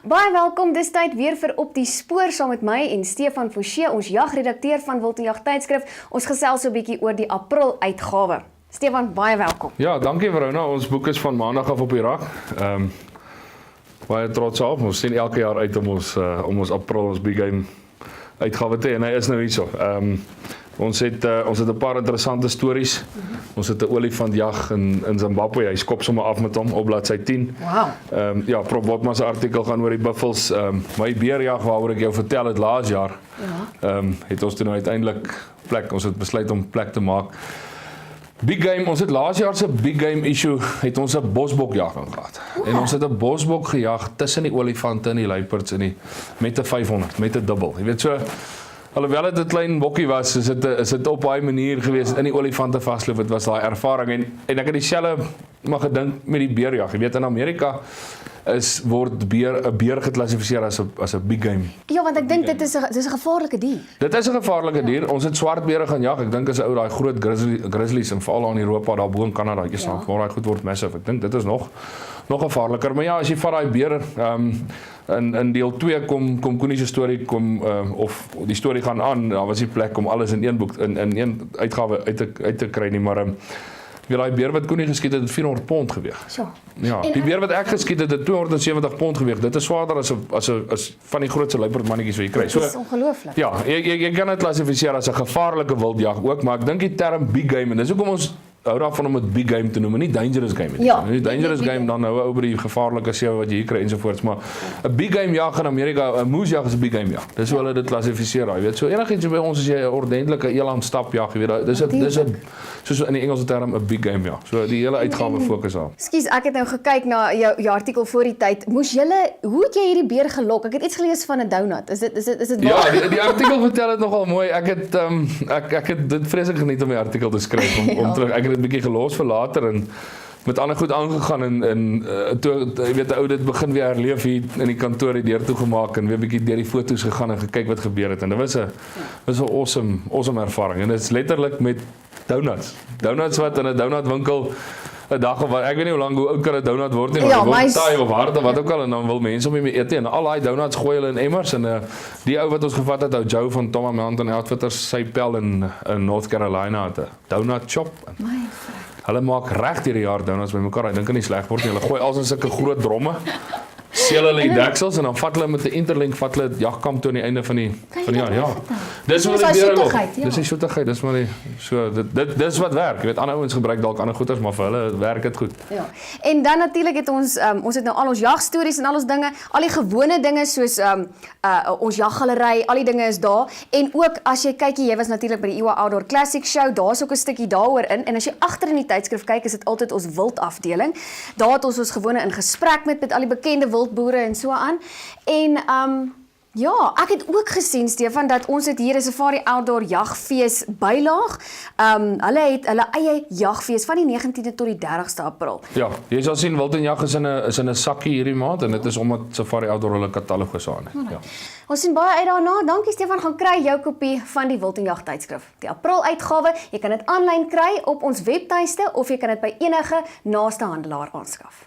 Baie welkom, dis tyd weer vir Op die Spoor saam met my en Stefan Forsie, ons jagredakteur van Wild en Jag tydskrif. Ons gesels so 'n bietjie oor die April uitgawe. Stefan, baie welkom. Ja, dankie Verona. Ons boek is van maandag af op die rak. Baie trots op. Ons sien elke jaar uit om ons April ons big game uitgawe te hê en hy is nou hierso. Ons het 'n paar interessante stories. Ons het 'n olifantjag in Zimbabwe. Hy skop sommer af met hom op bladsy 10. Wow. Ja, Prof Botma se artikel gaan oor die buffels. My beerjag waaroor ek jou vertel het laas jaar. Ja. Het ons toe nou uiteindelik ons het besluit om plek te maak. Big game, ons het laas jaar se big game issue, het ons 'n bosbokjag gehad. En ons het 'n bosbok gejag tussen die olifante en die luiperds met 'n 500, met 'n dubbel. Jy weet so, alhoewel dit 'n klein bokkie was, is dit op daai manier gewees in die olifante vasloop. Dit was daai ervaring en ek het dieselfde maar gedink met die beerjag. Jy weet in Amerika word 'n beer geklassifiseer as 'n big game. Ja, want ek dink dit is 'n gevaarlike dier. Dit is 'n gevaarlike dier. Ons het swartbeere gaan jag. Ek dink as 'n ou daai groot grizzlies en veral in Europa daar bo in Kanada, waar daai goed word massive. Ek dink dit is nog gevaarliker. Maar ja, as jy vat daai beer in deel 2 kom Koenie se storie of die storie gaan aan. Daar was nie plek om alles in een boek in een uitgawe uit te kry nie, maar weet daai beer wat Koenie geskiet het 400 pond geweg. So. Ja, die beer wat ek geskiet het 270 pond geweg. Dit is swaarder as van die grootste luiperdmannetjies wat jy kry. So, dit is ongelooflik. Ja, jy kan dit klassifiseer as 'n gevaarlike wildjag ook, maar ek dink die term big game en dis hoekom ons hou daarvan om dit big game te noem en nie dangerous game nie. Ja, nie dangerous game dan nou oor die gevaarlike sewe wat jy hier kry ensovoorts, maar 'n big game jag in Amerika, 'n moose jag is 'n big game jag. Dis hoe hulle dit klassifiseer, jy weet. So enigiets by ons as jy 'n ordentlike eland stap jag, jy weet, dis 'n soos in die Engelse term 'n big game jag. So die hele uitgawe fokus daar. Ekskuus, ek het nou gekyk na jou artikel voor die tyd. Hoe het jy hierdie beer gelok? Ek het iets gelees van 'n donut. Is dit waar? Ja, die artikel vertel dit nogal mooi. Ek het dit vreeslik geniet om die artikel te skryf om terug. Ek het dit 'n bietjie gelos vir later en met ander goed aangegaan en toe jy weet 'n ou dit begin weer herleef hier in die kantoor die deur toegemaak en weer 'n bietjie deur die foto's gegaan en gekyk wat gebeur het en dit was 'n awesome ervaring en dit is letterlik met donuts wat in 'n donutwinkel 'n dag of ek weet nie hoe lank hoe oud kan 'n donut word nie, maar word taai of hard of wat ook al en dan wil mense hom nie meer eet nie en al daai donuts gooi hulle in emmers en die ou wat ons gevat het, ou Joe van Tom Mountain Outfitters, sy pel in North Carolina het 'n donut shop. Hulle maak reg hierdie jaar donuts by mekaar. Ek dink nie sleg word nie. Hulle gooi als in sulke groot dromme. Seel hulle die deksels en dan vat hulle met 'n interlink jagkamp toe aan die einde van die jaar. Ja. Dis wat die beere loop. Dis die soetigheid, dis maar dis wat werk. Jy weet ander ouens gebruik dalk ander goeders, maar vir hulle werk dit goed. Ja. En dan natuurlik het ons het nou al ons jagstories en al ons dinge, al die gewone dinge soos ons jaggalery, al die dinge is daar. En ook as jy kyk, jy was natuurlik by die Iwa Outdoor Classic Show, daar's ook 'n stukkie daaroor in. En as jy agter in die tydskrif kyk, is dit altyd ons wildafdeling. Daar het ons gewone in gesprek met al die bekende wildboere en so aan. En ja, ek het ook gesien, Stefan, dat ons het hier 'n Safari Outdoor Jagfees bylaag. Hulle het hulle eie jagfees van die 19de tot die 30ste April. Ja, jy sal sien Wild en Jag is in 'n sakkie hierdie maand en dit is omdat Safari Outdoor hulle katalogus aan het. Ja. Ons sien baie uit daarna. Dankie Stefan, gaan kry jou kopie van die Wild en Jag tydskrif. Die April uitgawe, jy kan dit aanlyn kry op ons webtuiste of jy kan dit by enige naaste handelaar aanskaf.